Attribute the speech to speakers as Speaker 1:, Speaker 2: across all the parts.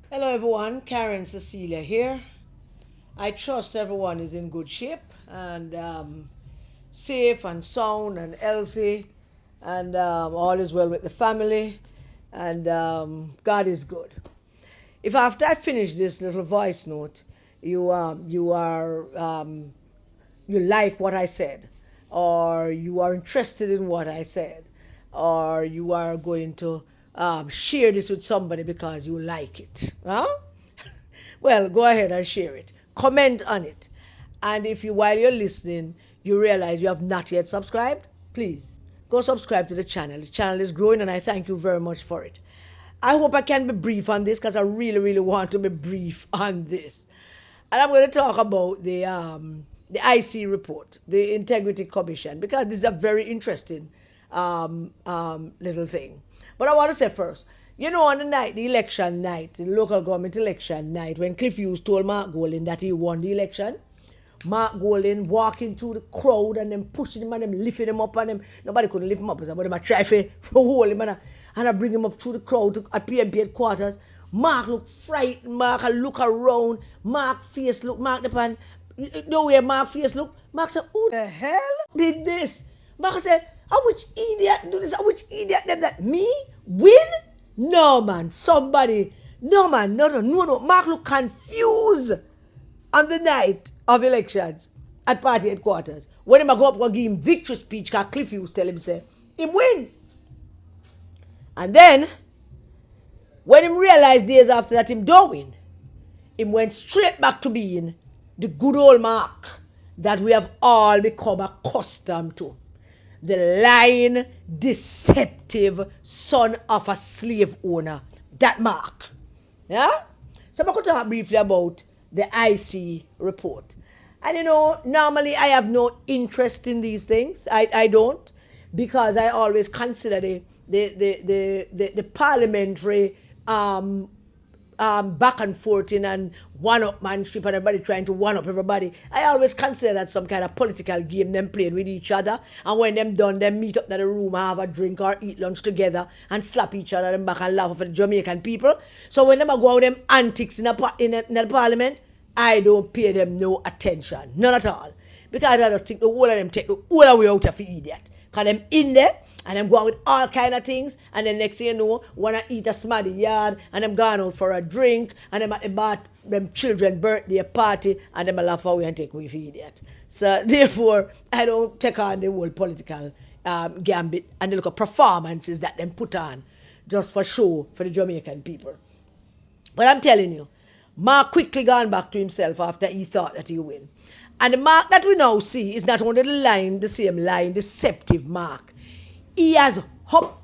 Speaker 1: Hello everyone, Karen Cecilia here. I trust everyone is in good shape and safe and sound and healthy and all is well with the family and God is good. If after I finish this little voice note, you like what I said, or you are interested in what I said, or you are going to share this with somebody because you like it, huh? Well, go ahead and share it. Comment on it. And if you, while you're listening, you realize you have not yet subscribed, please go subscribe to the channel. The channel is growing and I thank you very much for it. I hope I can be brief on this because I really, really want to be brief on this. And I'm going to talk about the IC report, the Integrity Commission, because this is a very interesting little thing. But I want to say first, on the night, the election night, the local government election night, when Cliff Hughes told Mark Golding that he won the election, Mark Golding walking through the crowd and them pushing him and them lifting him up and them, nobody couldn't lift him up, but them a try to hold him and I bring him up through the crowd at PMP headquarters. Mark look frightened, Mark I look around, Mark face look, Mark the pan, the way Mark face look, Mark said, who the hell did this? Mark said, how which idiot do this? How which idiot did that? Me? Win? No man, somebody, no man, no. Mark look confused on the night of elections at party headquarters. When him go up and give him victory speech, because Cliff Hughes tell him, say, him win. And then, when him realized days after that him don't win, him went straight back to being the good old Mark that we have all become accustomed to. The lying, deceptive son of a slave owner. That Mark. Yeah? So I'm going to talk briefly about the IC report. And normally I have no interest in these things. I don't, because I always consider the parliamentary back and forth in and one-upmanship and everybody trying to one-up everybody. I always consider that some kind of political game them playing with each other, and when them done, them meet up in the room and have a drink or eat lunch together and slap each other and back and laugh for the Jamaican people. So when them go out them antics in the parliament, I don't pay them no attention, none at all, because I just think the whole of them take the whole way out of the idiot, because them in there and them go out with all kind of things, and then next thing you know, wanna eat a smaddy yard, and them gone out for a drink, and them at the bar, them children birthday party, and them laugh away and take away for idiot. So therefore, I don't take on the whole political gambit and the look of performances that them put on just for show for the Jamaican people. But I'm telling you, Mark quickly gone back to himself after he thought that he win. And the Mark that we now see is not only the same lying, deceptive Mark. He has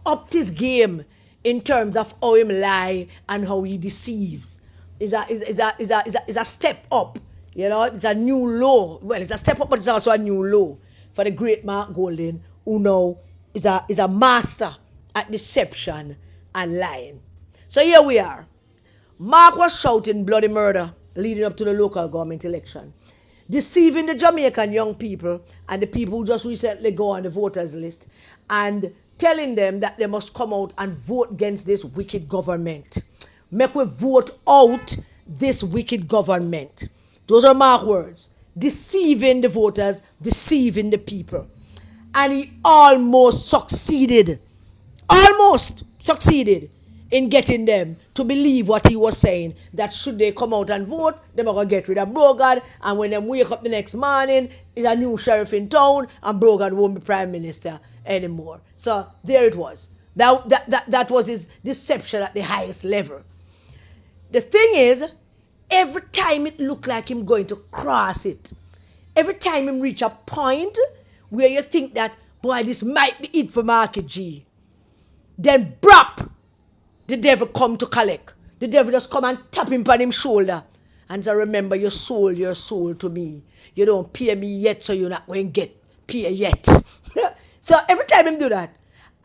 Speaker 1: upped his game in terms of how he lie and how he deceives. Is a step up. It's a new low. Well, it's a step up, but it's also a new low for the great Mark Golding, who now is a master at deception and lying. So here we are. Mark was shouting bloody murder leading up to the local government election, deceiving the Jamaican young people and the people who just recently go on the voters list, and telling them that they must come out and vote against this wicked government. Make we vote out this wicked government. Those are Mark's words. Deceiving the voters, deceiving the people. And he almost succeeded in getting them to believe what he was saying, that should they come out and vote, they're going to get rid of Brogard, and when they wake up the next morning, is a new sheriff in town, and Brogard won't be prime minister anymore. So there it was. That was his deception at the highest level. The thing is, every time it looked like him going to cross it, every time him reach a point where you think that, boy, this might be it for Marky G, then brap, the devil come to collect. The devil just come and tap him on his shoulder and say, remember, you sold your soul to me. You don't pay me yet, so you're not going to get pay yet. So every time him do that,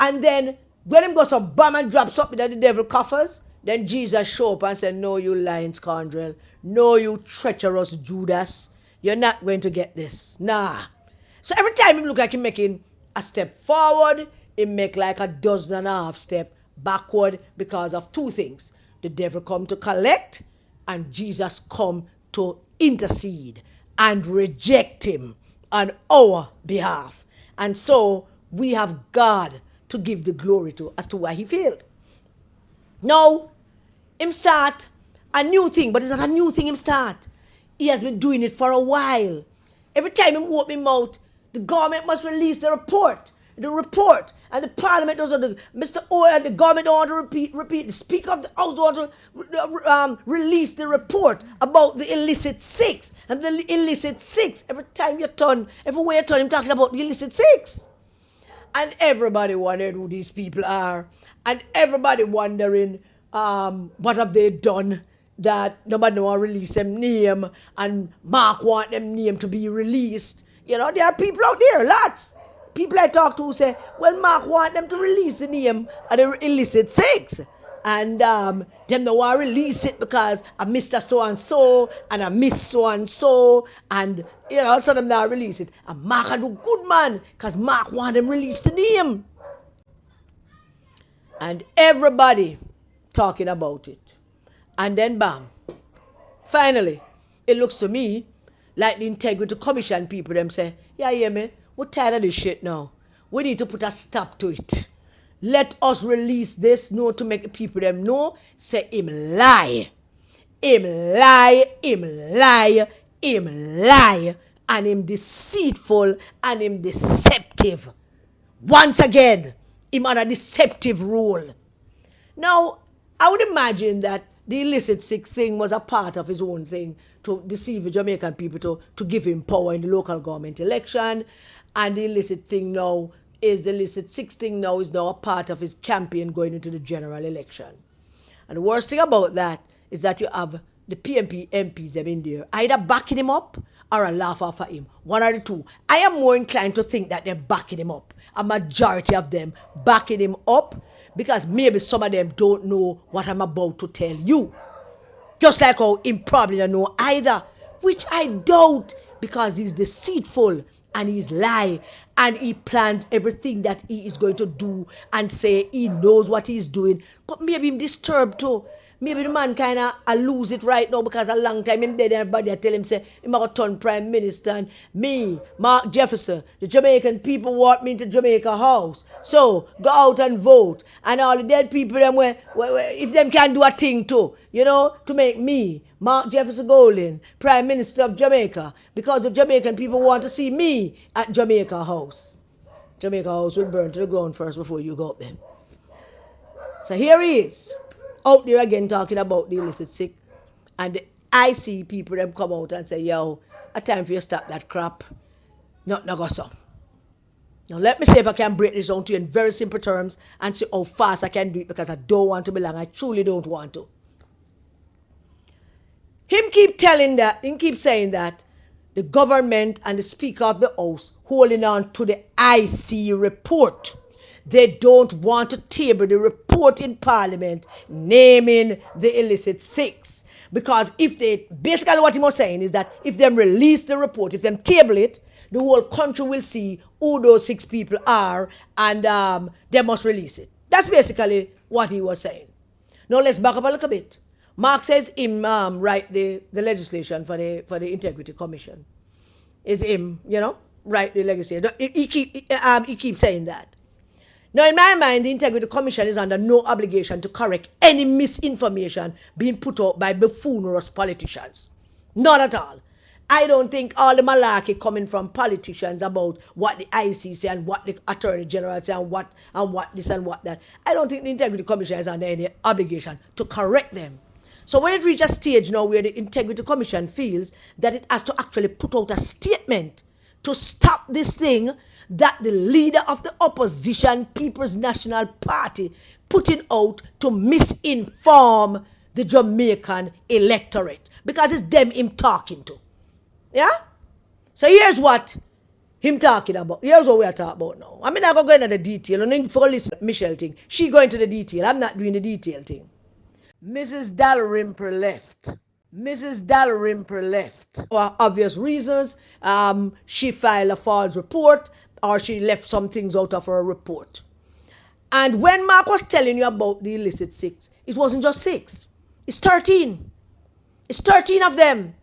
Speaker 1: and then when him goes some bomb and drop something that the devil coffers, then Jesus show up and say, no, you lying scoundrel. No, you treacherous Judas. You're not going to get this. Nah. So every time him look like him making a step forward, he make like a dozen and a half step backward because of two things. The devil come to collect, and Jesus come to intercede and reject him on our behalf. And so we have God to give the glory to as to why he failed. Now, him start a new thing, but it's not a new thing him start. He has been doing it for a while. Every time him open his mouth, the government must release the report. And the parliament doesn't, Mr. O and the government don't want to repeat. The speaker of the house don't want to release the report about the illicit six. And the illicit six, every time you turn, everywhere you turn, him talking about the illicit six. And everybody wondered who these people are. And everybody wondering, what have they done that nobody want to release them name, and Mark want them name to be released. There are people out there, lots. People I talk to who say, well, Mark want them to release the name of the illicit six. And them don't want to release it because a Mr. So-and-so and a Miss So-and-so. And, some of them not release it. And Mark a do good, man, because Mark want them release the name. And everybody talking about it. And then bam. Finally, it looks to me like the Integrity Commission people them say, yeah, man, we're tired of this shit now. We need to put a stop to it. Let us release this no to make the people them know. Say him lie. Him lie. And him deceitful and him deceptive. Once again, him on a deceptive role. Now, I would imagine that the illicit six thing was a part of his own thing to deceive the Jamaican people to give him power in the local government election. And the illicit thing now is the illicit six thing now is now a part of his campaign going into the general election. And the worst thing about that is that you have the PMP MPs them in there either backing him up or a laugh off at him. One or the two. I am more inclined to think that they're backing him up. A majority of them backing him up because maybe some of them don't know what I'm about to tell you. Just like how him probably don't know either. Which I doubt because he's deceitful and he's lie and he plans everything that he is going to do and say he knows what he's doing. But maybe him disturbed too. Maybe the man kind of lose it right now because a long time him dead and everybody tell him say he might turn prime minister and me, Mark Jefferson, the Jamaican people want me into Jamaica House. So go out and vote. And all the dead people them where if them can do a thing too, to make me, Mark Jefferson Golden, Prime Minister of Jamaica, because the Jamaican people want to see me at Jamaica House. Jamaica House will burn to the ground first before you go up there. So here he is. Out there again talking about the illicit sick, and I see people them come out and say, yo, a time for you to stop that crap. Not go so. Now let me see if I can break this down to you in very simple terms and see how fast I can do it because I don't want to be long. I truly don't want to. Him keep saying that the government and the Speaker of the House holding on to the IC report. They don't want to table the report in Parliament naming the illicit six. Because basically what he was saying is that if them release the report, if them table it, the whole country will see who those six people are and they must release it. That's basically what he was saying. Now let's back up a little bit. Mark says him write the legislation for the Integrity Commission. Is him, write the legislation. He keeps saying that. Now, in my mind, the Integrity Commission is under no obligation to correct any misinformation being put out by buffoonist politicians. Not at all. I don't think all the malarkey coming from politicians about what the IC say and what the Attorney General say and what this and what that. I don't think the Integrity Commission is under any obligation to correct them. So when it reaches a stage now where the Integrity Commission feels that it has to actually put out a statement to stop this thing that the leader of the opposition People's National Party putting out to misinform the Jamaican electorate. Because it's them him talking to. Yeah? So here's what him talking about. Here's what we are talking about now. I'm not going to go into the detail. I'm not going to listen to Michelle thing. She going to the detail. I'm not doing the detail thing. Mrs. Dalrymple left. For obvious reasons, she filed a false report or she left some things out of her report. And when Mark was telling you about the illicit 6, it wasn't just 6. It's 13. It's 13 of them.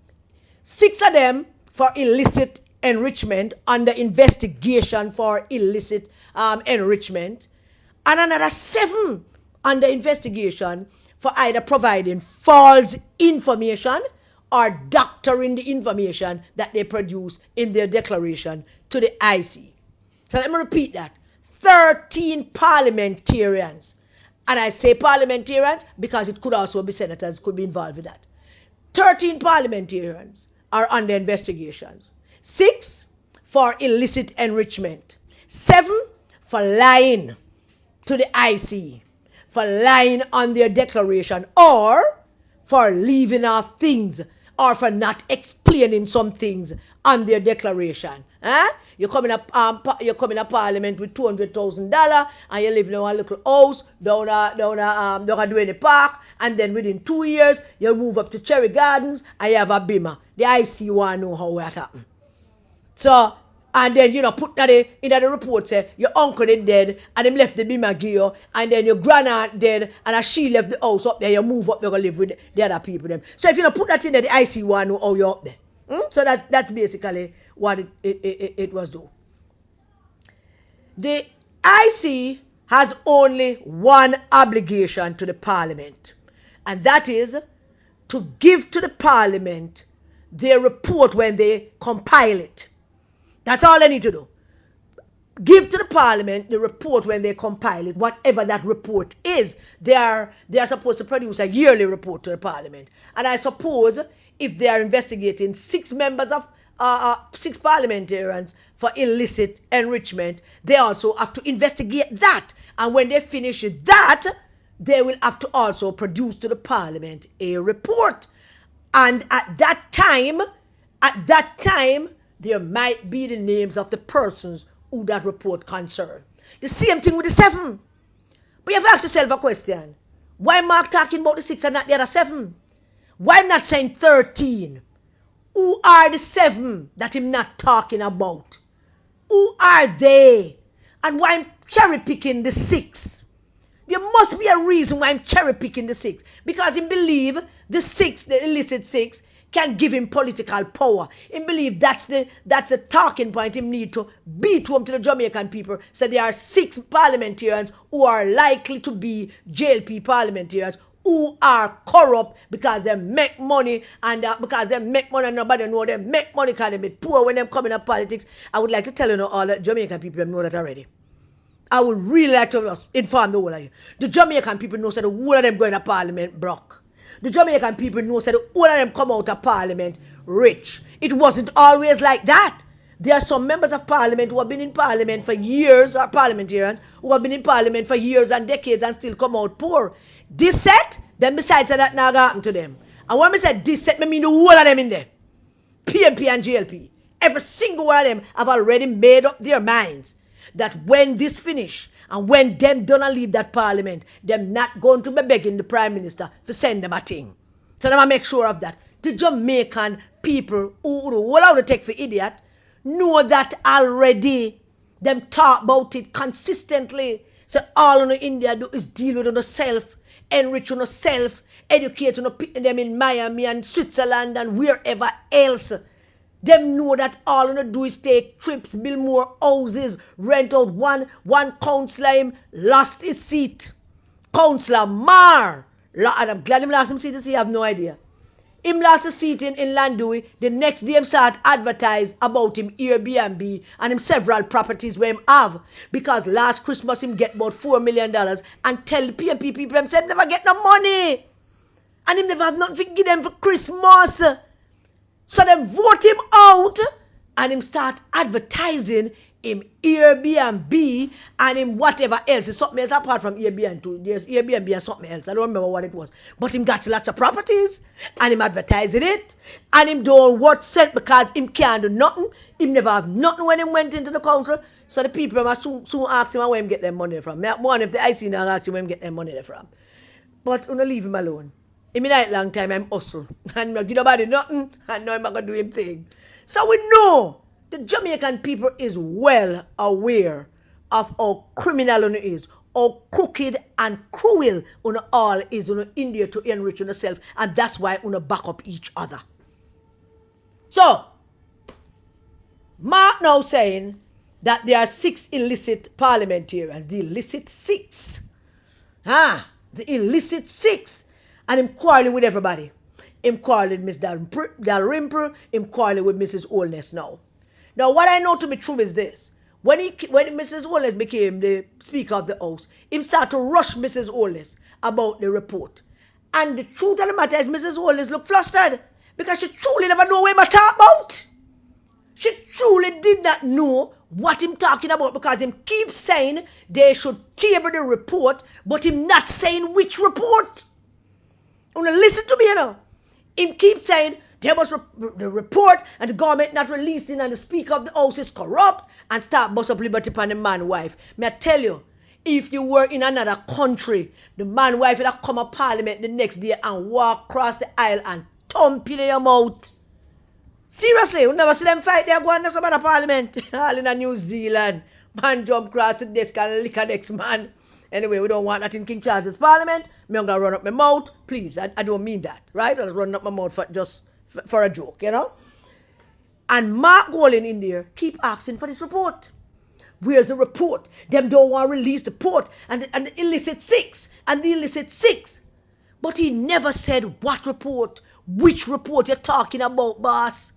Speaker 1: 6 of them for illicit enrichment under investigation for illicit enrichment. And another 7 under investigation for either providing false information or doctoring the information that they produce in their declaration to the IC. So let me repeat that. 13 parliamentarians. And I say parliamentarians because it could also be senators could be involved with that. 13 parliamentarians are under investigations. 6 for illicit enrichment. 7 for lying to the IC, for lying on their declaration, or for leaving off things, or for not explaining some things on their declaration. You come in a parliament with $200,000 and you live in a little house down a Duane Park, and then within 2 years you move up to Cherry Gardens and you have a beamer. The IC want to know how that happened. So, and then put that in the report say your uncle is dead and him left the beamer gear, and then your grandaunt dead and she left the house up there. You move up, you go live with the other people them. So if you put that in there, the IC want to know how you're up there. So that's basically what it was do. The IC has only one obligation to the parliament, and that is to give to the parliament their report when they compile it. That's all they need to do. Give to the parliament the report when they compile it, whatever that report is. They are supposed to produce a yearly report to the parliament. And I suppose if they are investigating 6 members of 6 parliamentarians for illicit enrichment, they also have to investigate that. And when they finish that, they will have to also produce to the parliament a report. And at that time, there might be the names of the persons who that report concern. The same thing with the 7. But you have to ask yourself a question. Why Mark talking about the 6 and not the other 7? Why I'm not saying 13? Who are the 7 that I'm not talking about? Who are they? And why I'm cherry picking the 6? There must be a reason why I'm cherry picking the 6. Because he believe the 6, the illicit 6, can give him political power. He believe that's the talking point him need to beat home to the Jamaican people. So there are 6 parliamentarians who are likely to be JLP parliamentarians who are corrupt because they make money, and because they make money and nobody know they make money because they be poor when they come in politics. I would like to tell you all that Jamaican people know that already. I would really like to inform the whole of you. The Jamaican people know that the whole of them going to parliament broke. The Jamaican people know that the whole of them come out of parliament rich. It wasn't always like that. There are some members of parliament who have been in parliament for years, or parliamentarians who have been in parliament for years and decades and still come out poor. This set, then besides that now happened to them. And when I say this set, I mean the whole of them in there. PMP and GLP. Every single one of them have already made up their minds that when this finish and when them don't leave that parliament, them not going to be begging the prime minister to send them a thing. So them make sure of that. The Jamaican people who will out to take for idiot know that already. Them talk about it consistently. So all in India do is deal with themselves, enrich themselves, educate them in Miami and Switzerland and wherever else. Them know that all you do is take trips, build more houses, rent out one councillor him lost his seat. Councillor Mar. I'm glad him lost his seat, so you have no idea. Him lost his seat in Landui. The next day him start advertise about him Airbnb and him several properties where him have. Because last Christmas him get about $4 million and tell the PMP people him said never get no money. And him never have nothing to give them for Christmas. So them vote him out and him start advertising him Airbnb and him whatever else. It's something else apart from Airbnb too. There's Airbnb and something else. I don't remember what it was. But him got lots of properties and him advertising it. And him don't worth cent because him can't do nothing. Him never have nothing when him went into the council. So the people must soon ask him where him get their money from. One if the IC now ask him where him get their money from. But I'm going to leave him alone. In a night long time, I'm hustle. And not give nobody nothing. And now I'm not going to do him thing. So we know the Jamaican people is well aware of how criminal it is. how crooked and cruel una all is una in there to enrich yourself, and that's why una back up each other. So, Mark now saying that there are 6 illicit parliamentarians, the illicit 6. The illicit 6. And him quarreling with everybody. Him quarreling with Miss Dalrymple, him quarreling with Mrs. Holness now. Now, what I know to be true is this. When Mrs. Holness became the Speaker of the House, him started to rush Mrs. Holness about the report. And the truth of the matter is Mrs. Holness looked flustered because she truly never know what him talk about. She truly did not know what him talking about because him keeps saying they should table the report, but him not saying which report. Una listen to me, you know. Him keeps saying there was the report and the government not releasing and the Speaker of the House is corrupt and start bust up liberty upon the man wife. May I tell you, if you were in another country, the man wife would have come to parliament the next day and walk across the aisle and thump in your mouth. Seriously, you never see them fight there going to some other parliament. All in New Zealand. Man jump across the desk and lick a next man. Anyway, we don't want that in King Charles's parliament. Me I'm going to run up my mouth. Please, I don't mean that, right? I'll run up my mouth for a joke, you know? And Mark Golan in there keep asking for this report. Where's the report? Them don't want to release the report. And the illicit 6. And the illicit 6. But he never said what report. Which report you're talking about, boss?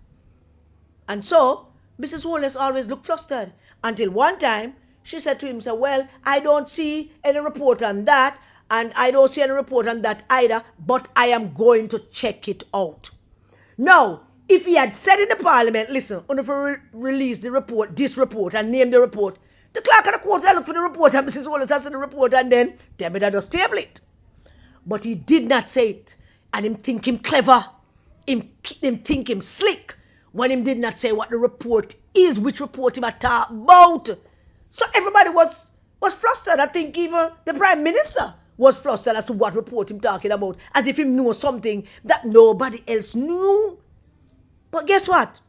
Speaker 1: And so, Mrs. Holness always looked flustered. Until one time, she said to him, well, I don't see any report on that. And I don't see any report on that either. But I am going to check it out. Now, if he had said in the parliament, listen, if we release the report, this report, and name the report, the clerk of the court will look for the report, and Mrs. Holness has the report, and then they better just table it. But he did not say it. And him think him clever. Him think him slick. When him did not say what the report is, which report him talk about. So everybody was flustered. I think even the Prime Minister was flustered as to what report him talking about. As if him knew something that nobody else knew. But guess what?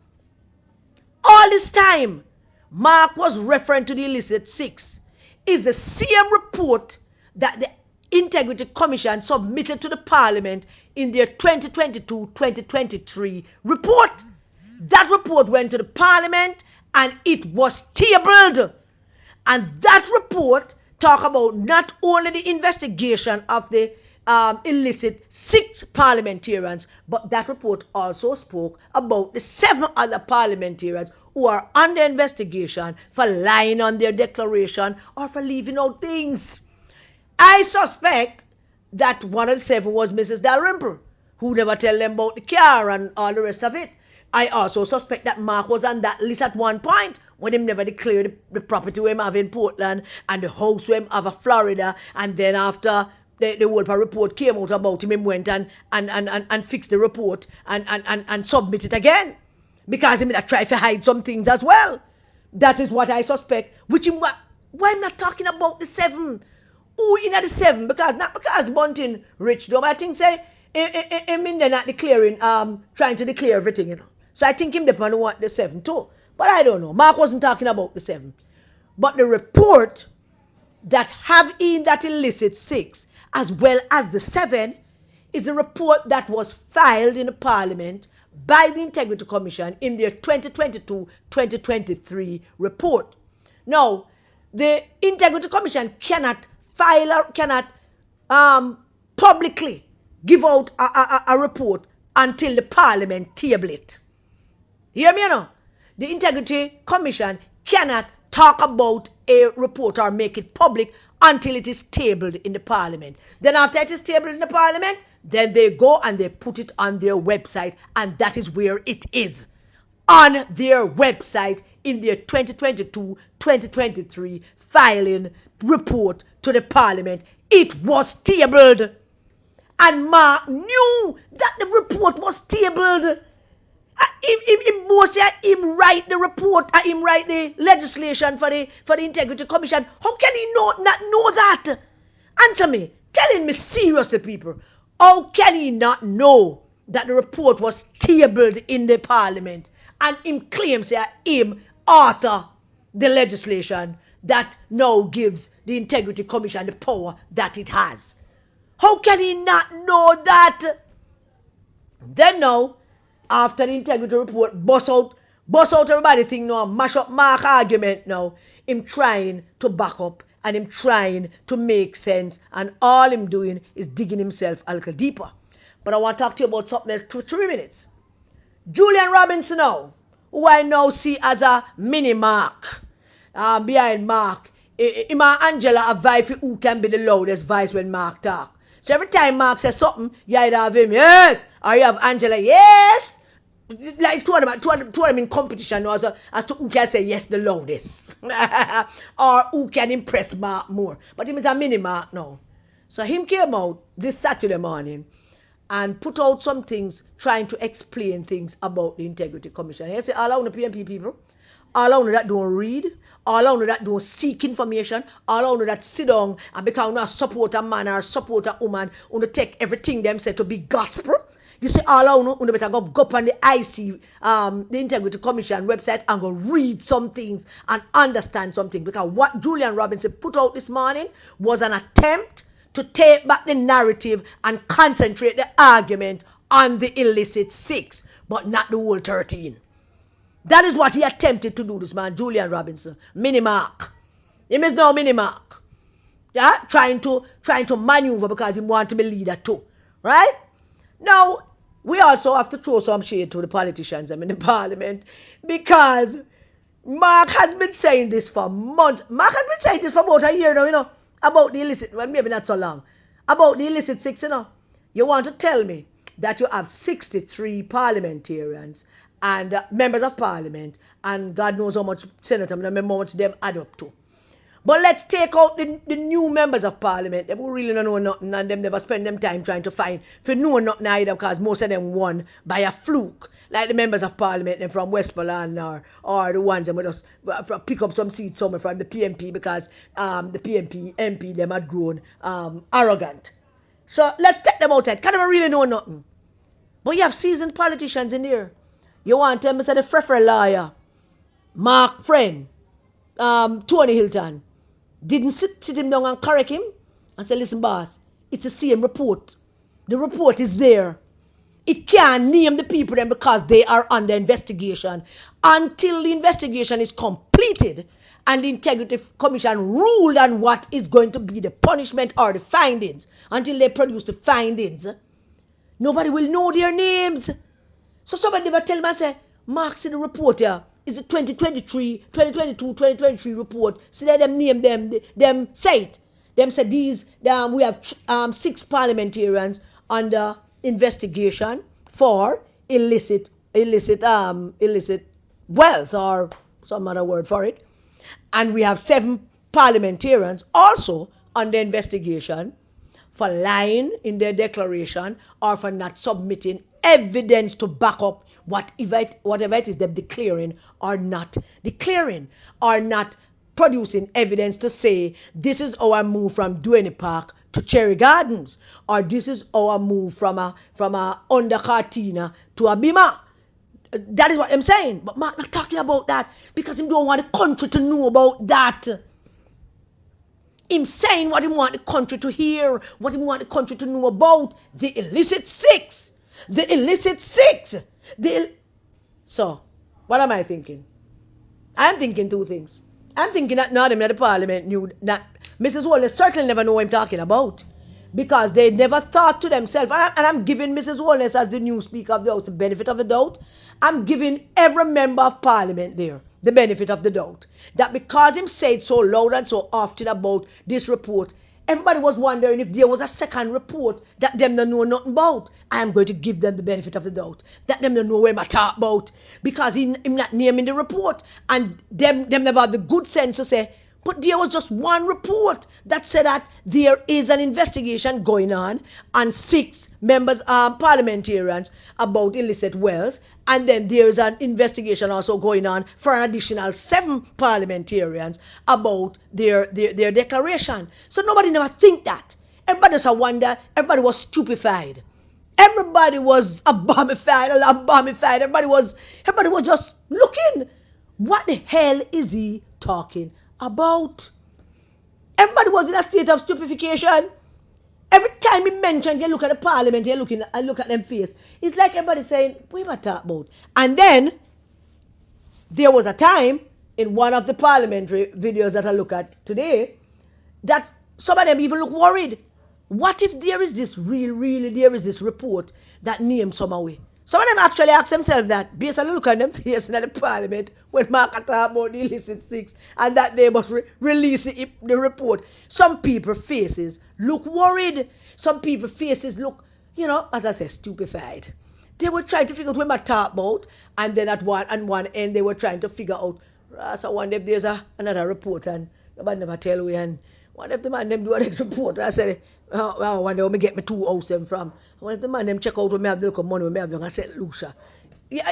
Speaker 1: All this time, Mark was referring to the illicit 6. Is the same report that the Integrity Commission submitted to the Parliament in their 2022-2023 report. That report went to the Parliament and it was tabled. And that report talked about not only the investigation of the illicit 6 parliamentarians, but that report also spoke about the 7 other parliamentarians who are under investigation for lying on their declaration or for leaving out things. I suspect that one of the 7 was Mrs. Dalrymple, who never tell them about the car and all the rest of it. I also suspect that Mark was on that list at one point when him never declared the property we have in Portland and the house we have in Florida, and then after the Wolper report came out about him went and fixed the report and submit it again. Because he may try to hide some things as well. That is what I suspect. Which why I'm not talking about the 7. Who in the 7? Not because Bunting rich though, but I think say him in there not declaring, trying to declare everything, you know. So I think him depend on what the 7 too. But I don't know. Mark wasn't talking about the 7. But the report that have in that illicit 6 as well as the 7 is a report that was filed in the Parliament by the Integrity Commission in their 2022-2023 report. Now, the Integrity Commission cannot publicly give out a report until the Parliament table it. Hear me, you know? The Integrity Commission cannot talk about a report or make it public until it is tabled in the Parliament. Then after it is tabled in the Parliament, then they go and they put it on their website, and that is where it is. On their website in their 2022-2023 filing report to the Parliament. It was tabled. And Mark knew that the report was tabled. Him write the report, him write the legislation for the Integrity Commission. How can he not know that? Answer me. Telling me seriously, people. How can he not know that the report was tabled in the Parliament? And him claims that him author the legislation that now gives the Integrity Commission the power that it has. How can he not know that? Then now, after the integrity report bust out everybody think now, mash up Mark argument now, him trying to back up and him trying to make sense, and all him doing is digging himself a little deeper. But I want to talk to you about something else for 3 minutes. Julian Robinson now, who I now see as a mini Mark, behind Mark, him and Angela a vie for who can be the loudest voice when Mark talk. So every time Mark says something, you either have him, yes, or you have Angela, yes. Like two of them in competition as to who can say yes the loudest. Or who can impress Mark more. But him is a mini Mark now. So him came out this Saturday morning and put out some things trying to explain things about the Integrity Commission. He said, all I want the PMP people, all I want that don't read, all I want that don't seek information, all I want that sit down and become not support a man or support a woman, want to take everything them said to be gospel. You see, all I want to better go up on the IC, the Integrity Commission website and go read some things and understand something. Because what Julian Robinson put out this morning was an attempt to take back the narrative and concentrate the argument on the illicit 6, but not the whole 13. That is what he attempted to do, this man, Julian Robinson. Mini Mark. Him is now mini Mark. Yeah? Trying to maneuver because he wants to be leader too. Right? Now, we also have to throw some shade to the politicians in the parliament, because Mark has been saying this for months. Mark has been saying this for about a year now, about the illicit, well, maybe not so long, about the illicit 6, You want to tell me that you have 63 parliamentarians and members of parliament, and God knows how much senators, I don't remember how much them add up to. But let's take out the new members of parliament. They will really don't know nothing, and them never spend them time trying to find for know nothing either, because most of them won by a fluke. Like the members of parliament them from Westmoreland or the ones that would just pick up some seats somewhere from the PMP, because the PMP MP them had grown arrogant. So let's take them out there. Can't even really know nothing. But you have seasoned politicians in there. You want them to say the Frefre lawyer, Mark Friend, Tony Hilton, didn't sit him down and correct him and say, listen, boss, it's the same report. The report is there. It can't name the people then because they are under investigation until the investigation is completed and the Integrity Commission ruled on what is going to be the punishment or the findings. Until they produce the findings, nobody will know their names. So somebody never tell me, say, Mark, see the report here. It's a 2023 report. See that them name them say it. Them say these, we have 6 parliamentarians under investigation for illicit wealth or some other word for it. And we have 7 parliamentarians also under investigation for lying in their declaration or for not submitting evidence to back up whatever it is they're declaring or not producing evidence to say this is our move from Duane Park to Cherry Gardens, or this is our move from a under Cartina to a Bima. That is what I'm saying. But Mark not talking about that because he don't want the country to know about that. Him saying what he want the country to hear, what he want the country to know about, the illicit 6. The illicit 6. So, what am I thinking? I'm thinking 2 things. I'm thinking that none of them at the parliament knew that Mrs. Wallace certainly never know what I'm talking about, because they never thought to themselves, and I'm giving Mrs. Wallace as the new Speaker of the House the benefit of the doubt. I'm giving every member of parliament there the benefit of the doubt, that because him said so loud and so often about this report, everybody was wondering if there was a second report that them don't know nothing about. I am going to give them the benefit of the doubt that them don't know what I'm talking about, because him not naming the report, and them never had the good sense to say, but there was just one report that said that there is an investigation going on 6 members, parliamentarians, about illicit wealth, and then there's an investigation also going on for an additional 7 parliamentarians about their declaration. So nobody never think that. Everybody just wonder. Everybody was stupefied. Everybody was abomified. Everybody was just looking. What the hell is he talking about. Everybody was in a state of stupefaction. Every time he mentioned, you look at the parliament, you look at them face. It's like everybody saying, what am I talking about? And then there was a time in one of the parliamentary videos that I look at today that some of them even look worried. What if there is this there is this report that names some away? Some of them actually ask themselves that based on the look at them face in the parliament when Mark talked about the illicit six and that they must release the report. Some people faces look worried. Some people faces look, as I said, stupefied. They were trying to figure out what I talk about, and then at one end they were trying to figure out. So I wonder if there's another report and nobody never tell me, and what if the man them do a next report? I said, I wonder where me get me 2 house them from. What if the man them check out when me have the little money when me have young and St. Lucia? Yeah,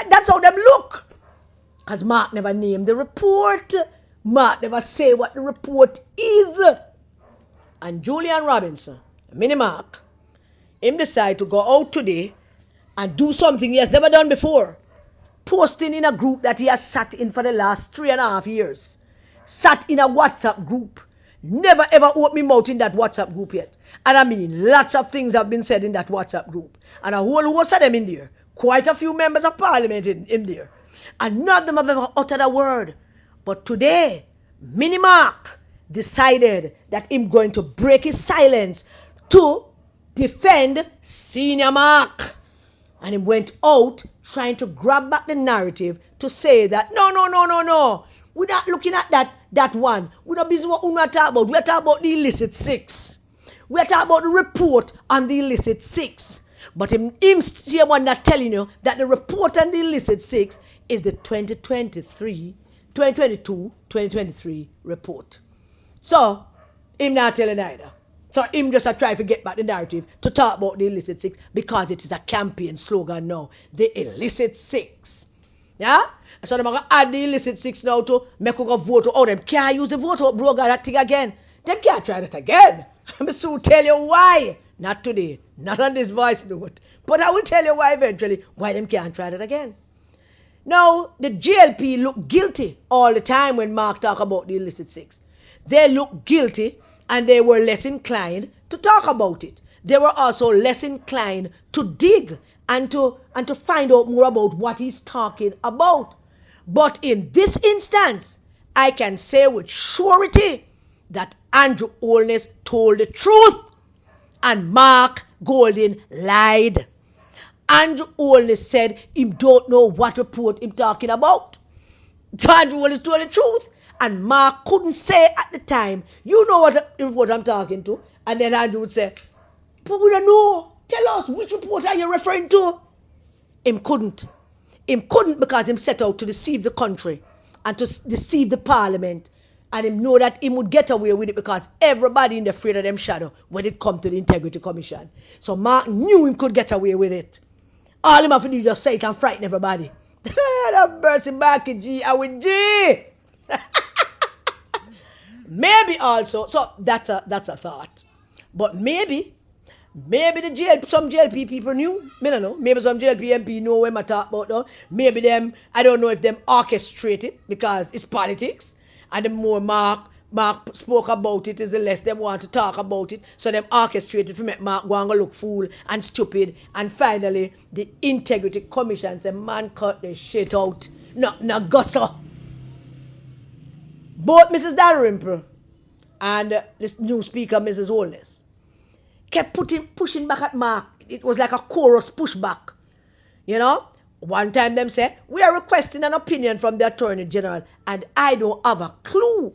Speaker 1: that's how them look. Because Mark never named the report. Mark never say what the report is. And Julian Robinson, Mini Mark, him decide to go out today and do something he has never done before. Posting in a group that he has sat in for the last 3.5 years. Sat in a WhatsApp group. Never ever opened me mouth in that WhatsApp group yet. And I mean, lots of things have been said in that WhatsApp group. And a whole host of them in there. Quite a few members of parliament in there. And none of them have ever uttered a word. But today, Mini Mark decided that him going to break his silence to defend Senior Mark. And he went out trying to grab back the narrative to say that, no. We're not looking at that one. We're not busy what we're talking about. We're talking about the illicit six. We're talking about the report on the illicit six. But him still one not telling you that the report on the illicit six is the 2022-2023 report. So, him not telling either. So, him just try to get back the narrative to talk about the illicit six because it is a campaign slogan now. The illicit six. Yeah? So, they're going to add the illicit six now to make us go vote. Oh, them can't use the vote out, bro, that thing again. Them can't try that again. I'm soon tell you why. Not today. Not on this voice note. But I will tell you why eventually. Why them can't try that again. Now, the GLP look guilty all the time when Mark talk about the illicit six. They look guilty and they were less inclined to talk about it. They were also less inclined to dig and to find out more about what he's talking about. But in this instance, I can say with surety that Andrew Holness told the truth and Mark Golding lied. Andrew Holness said he don't know what report him talking about. So Andrew Holness told the truth and Mark couldn't say at the time, you know what report I'm talking to. And then Andrew would say, but we don't know. Tell us, which report are you referring to? Him couldn't. Him couldn't because him set out to deceive the country and to deceive the parliament. And him know that he would get away with it because everybody in the afraid of them shadow when it come to the Integrity Commission. So Mark knew him could get away with it. All him have to do is just say it and frighten everybody. That mercy back in G, I will G. Maybe also, so that's a thought. But maybe some JLP people knew. I don't know. Maybe some JLP MP know what I talk about now. Maybe them, I don't know if them orchestrated because it's politics. And the more Mark spoke about it, is the less them want to talk about it. So them orchestrated to make Mark go and look fool and stupid. And finally, the Integrity Commission said, man, cut the shit out. No, gossa. Both Mrs. Dalrymple and this new speaker, Mrs. Holness, kept pushing back at Mark. It was like a chorus pushback. One time them said, we are requesting an opinion from the Attorney General, and I don't have a clue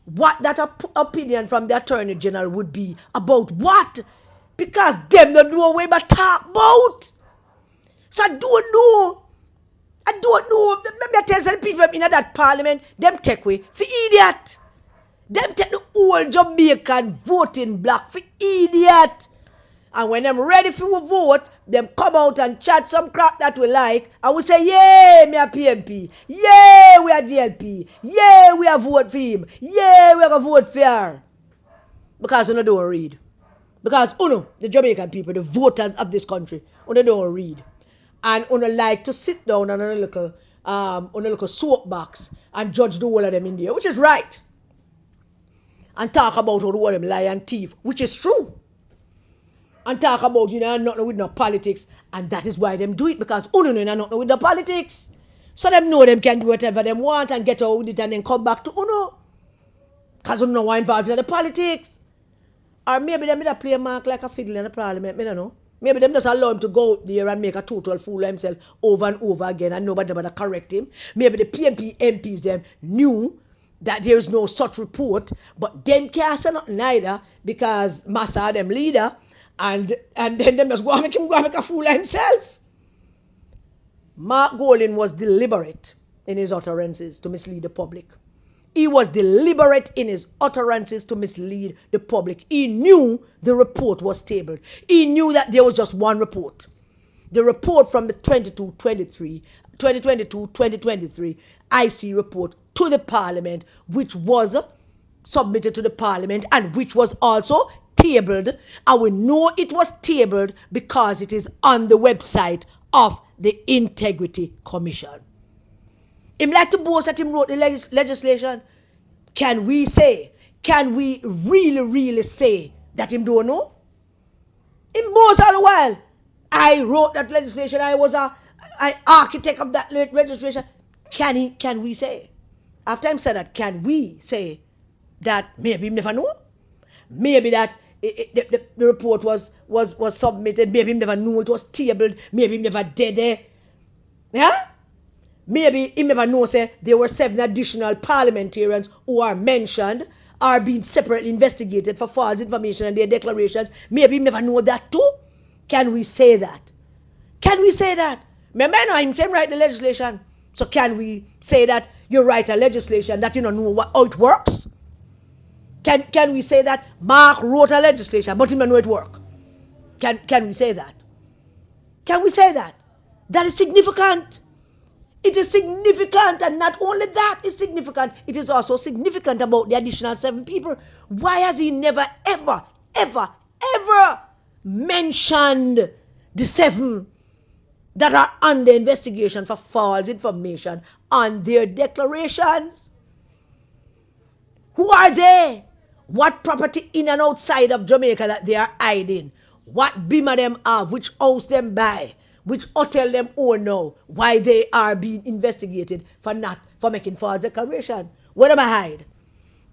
Speaker 1: what that opinion from the Attorney General would be about what, because them don't know what we talk about. So I don't know. Maybe I tell some people in that parliament, them take way for idiot. Them take the whole Jamaican voting block for idiot. And when them ready for vote, them come out and chat some crap that we like, and we say, yeah, me a PMP, yeah, we are GLP, yeah, we are vote for him, yeah, we are going to vote for her. Because you don't read. Because, the Jamaican people, the voters of this country, you don't read. And you like to sit down on a little soapbox and judge the whole of them in there, which is right. and talk about how the world them lie and thief, which is true. And talk about, nothing with no politics. And that is why them do it, because uno know nothing with the politics. So them know them can do whatever them want and get out with it and then come back to uno. Because uno know involved in the politics. Or maybe them will play mark like a fiddle in the parliament, I don't know. Maybe them just allow him to go out there and make a total fool of himself over and over again and nobody will correct him. Maybe the PNP MPs them knew that there is no such report, but them can't say nothing either because Massa them leader, and then them just go and make him go and make a fool of himself. Mark Golding was deliberate in his utterances to mislead the public. He was deliberate in his utterances to mislead the public. He knew the report was tabled. He knew that there was just one report. The report from the 2022-2023 IC report to the parliament, which was submitted to the parliament and which was also tabled. And we know it was tabled because it is on the website of the Integrity Commission. Him like to boast that him wrote the legislation. Can we really say that him don't know? Him boast all the while. I wrote that legislation. I was an architect of that legislation. Can we say? After him said that, can we say that maybe him never know? Maybe that the report was submitted. Maybe him never knew it was tabled. Maybe him never did it. Yeah? Maybe he never know say there were 7 additional parliamentarians who are mentioned are being separately investigated for false information and their declarations. Maybe he never know that too. Can we say that? Can we say that? Remember, him saying write the legislation. So can we say that you write a legislation that you don't know how it works? Can we say that Mark wrote a legislation but he don't know it work? Can we say that? Can we say that? That is significant. It is significant, and not only that is significant, it is also significant about the additional 7 people. Why has he never, ever mentioned the 7 that are under investigation for false information on their declarations? Who are they? What property in and outside of Jamaica that they are hiding? What bima them have? Which house them buy? Which hotel them own now? Why they are being investigated for making false declaration? Where them I hide?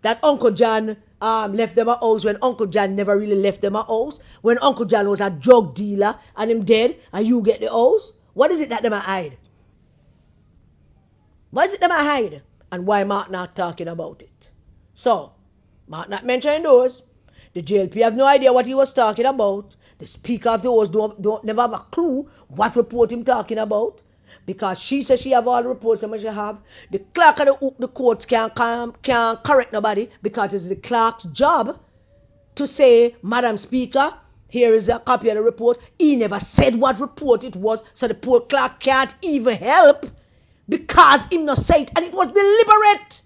Speaker 1: That Uncle John left them a house when Uncle John never really left them a house. When Uncle John was a drug dealer and him dead and you get the house. What is it that them I hide? What is it them I hide? And why Mark not talking about it? So, Mark not mentioning those. The JLP have no idea what he was talking about. The Speaker of the House don't never have a clue what report him talking about. Because she says she have all the reports that she have. The clerk of the courts can't correct nobody because it's the clerk's job to say, Madam Speaker, here is a copy of the report. He never said what report it was, so the poor clerk can't even help because he not say it. And it was deliberate.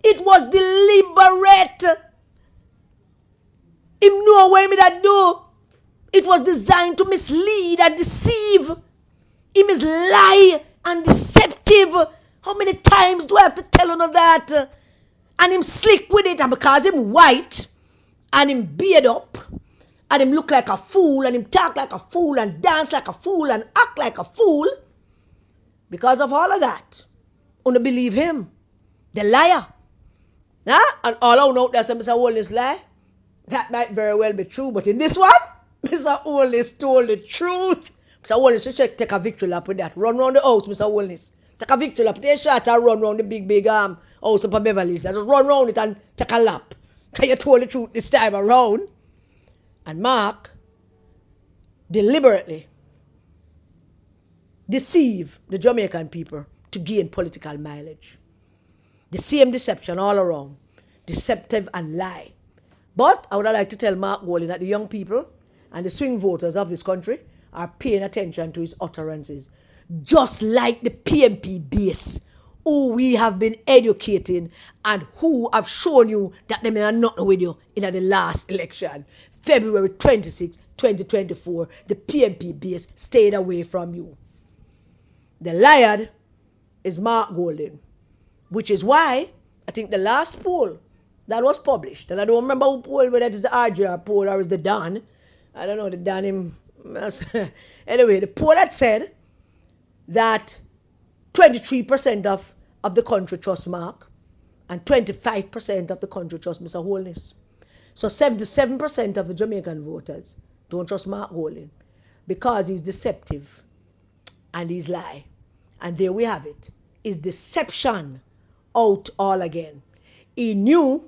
Speaker 1: It was deliberate. Him know what he that do. It was designed to mislead and deceive. Him is lie and deceptive. How many times do I have to tell you that? And him slick with it, and because him white and him beard up and him look like a fool and him talk like a fool and dance like a fool and act like a fool, because of all of that, you believe him, the liar. Huh? And all I know that's Mr. Holness lie. That might very well be true, but in this one, Mr. Holness told the truth. Mr. Holness, you should take a victory lap with that. Run round the house, Mr. Holness. Take a victory lap. Take a shot and run round the big house up at Beverly's. Just run round it and take a lap. Because you told the truth this time around. And Mark deliberately deceive the Jamaican people to gain political mileage. The same deception all around. Deceptive and lie. But I would like to tell Mark Golding that the young people and the swing voters of this country are paying attention to his utterances. Just like the PMP base, who we have been educating and who have shown you that they are not with you in the last election. February 26, 2024, the PMP base stayed away from you. The liar is Mark Golding, which is why I think the last poll That was published. And I don't remember who poll, whether it is the RJR poll or is the Dan. I don't know, the Dan him. Anyway, the poll had said that 23% of the country trust Mark and 25% of the country trust Mr. Holness. So 77% of the Jamaican voters don't trust Mark Golding because he's deceptive and he's lie. And there we have it. Is deception out all again. He knows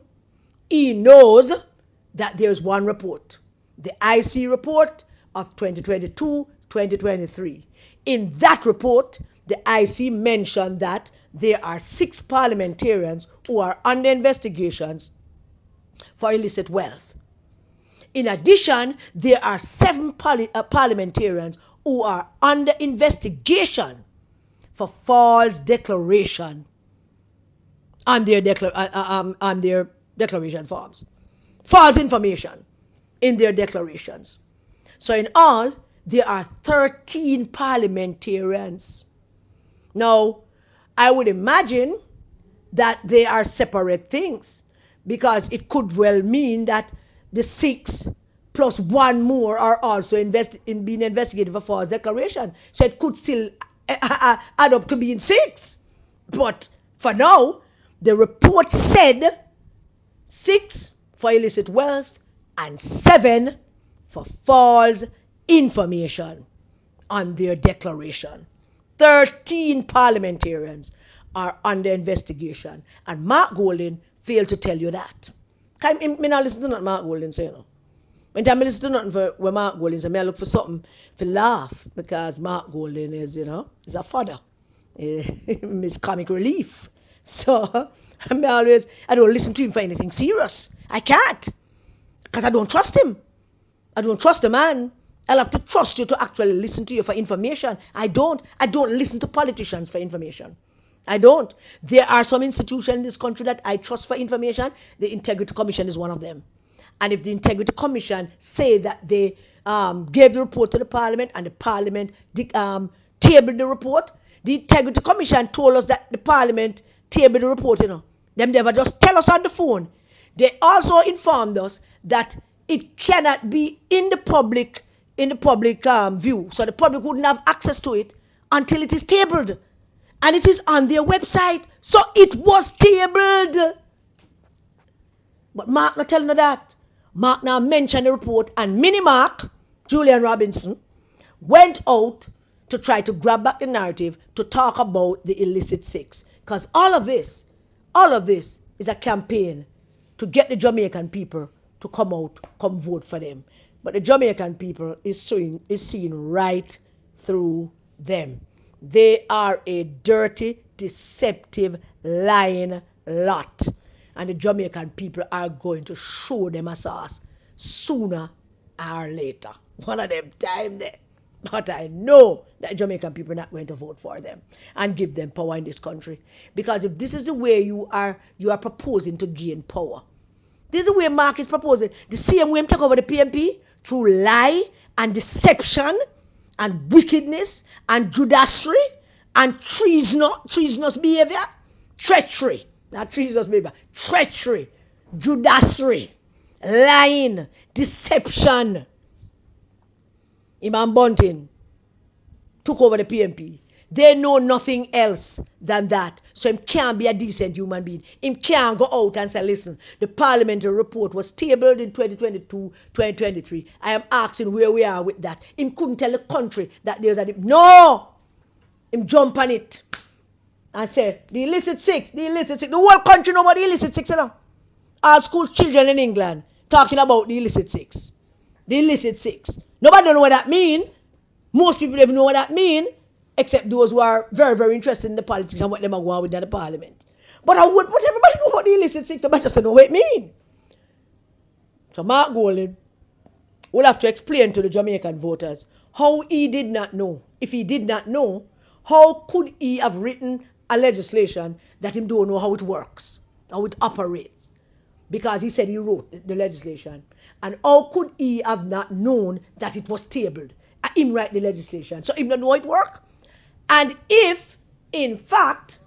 Speaker 1: that there's one report, the IC report of 2022-2023. In that report, the IC mentioned that there are 6 parliamentarians who are under investigations for illicit wealth. In addition, there are 7 parliamentarians who are under investigation for false declaration on their declaration forms. False information in their declarations. So in all, there are 13 parliamentarians. Now, I would imagine that they are separate things, because it could well mean that the 6 plus 1 more are also being investigated for false declaration. So it could still add up to being 6. But for now, the report said 6 for illicit wealth and 7 for false information on their declaration. 13 parliamentarians are under investigation, and Mark Golding failed to tell you that. I not listen to nothing Mark Golding say, you know. When I listen to nothing for where Mark Golding say, I look for something to laugh, because Mark Golding is, is a fodder. His comic relief. So I don't listen to him for anything serious. I can't, because I don't trust him. I don't trust the man. I'll have to trust you to actually listen to you for information. I don't listen to politicians for information. I don't. There are some institutions in this country that I trust for information. The Integrity Commission is one of them. And if the Integrity Commission say that they gave the report to the Parliament and the Parliament tabled the report, the Integrity Commission told us that the Parliament tabled the report, Them never just tell us on the phone. They also informed us that it cannot be in the public view. So the public wouldn't have access to it until it is tabled. And it is on their website. So it was tabled. But Mark not telling you that. Mark now mentioned the report, and Mini Mark, Julian Robinson, went out to try to grab back the narrative to talk about the illicit 6. Because all of this is a campaign to get the Jamaican people to come vote for them. But the Jamaican people is seeing right through them. They are a dirty, deceptive, lying lot. And the Jamaican people are going to show them a sauce sooner or later. One of them time there. But I know that Jamaican people are not going to vote for them and give them power in this country. Because if this is the way you are proposing to gain power, this is the way Mark is proposing. The same way him take over the PMP, through lie and deception and wickedness and judassery and treasonous behavior. Treachery. Not treasonous behavior. Treachery. Judassery. Lying. Deception. Imam Bunting took over the PMP. They know nothing else than that. So him can't be a decent human being. Him can't go out and say, listen, the parliamentary report was tabled in 2022-2023. I am asking where we are with that. Him couldn't tell the country that there's a... No! Him jump on it and say, the illicit 6. The whole country know about the illicit 6, All school children in England talking about the illicit 6. The illicit 6. Nobody don't know what that mean. Most people don't even know what that mean, except those who are very, very interested in the politics and what them are going with in the parliament. But what everybody know about the illicit 6, they just know what it mean. So Mark Golding will have to explain to the Jamaican voters how he did not know. If he did not know, how could he have written a legislation that him don't know how it works, how it operates? Because he said he wrote the legislation. And how could he have not known that it was tabled? Him write the legislation. So him don't know how it work. And if, in fact,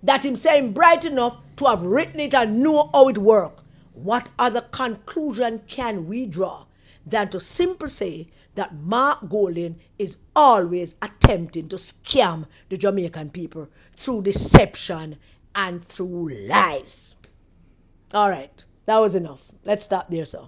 Speaker 1: that him say him bright enough to have written it and know how it work, what other conclusion can we draw than to simply say that Mark Golding is always attempting to scam the Jamaican people through deception and through lies. All right, that was enough. Let's stop there, sir.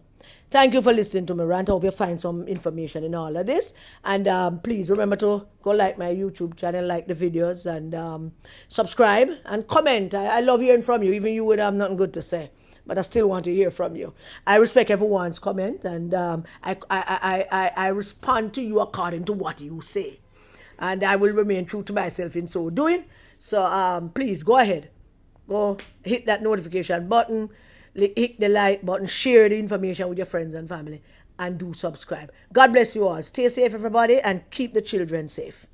Speaker 1: Thank you for listening to me rant. I hope you find some information in all of this. And please remember to go like my YouTube channel, like the videos, and subscribe and comment. I love hearing from you. Even you would have nothing good to say, but I still want to hear from you. I respect everyone's comment, and I respond to you according to what you say. And I will remain true to myself in so doing. So please go ahead. Go hit that notification button, hit the like button, share the information with your friends and family, and do subscribe. God bless you all. Stay safe, everybody, and keep the children safe.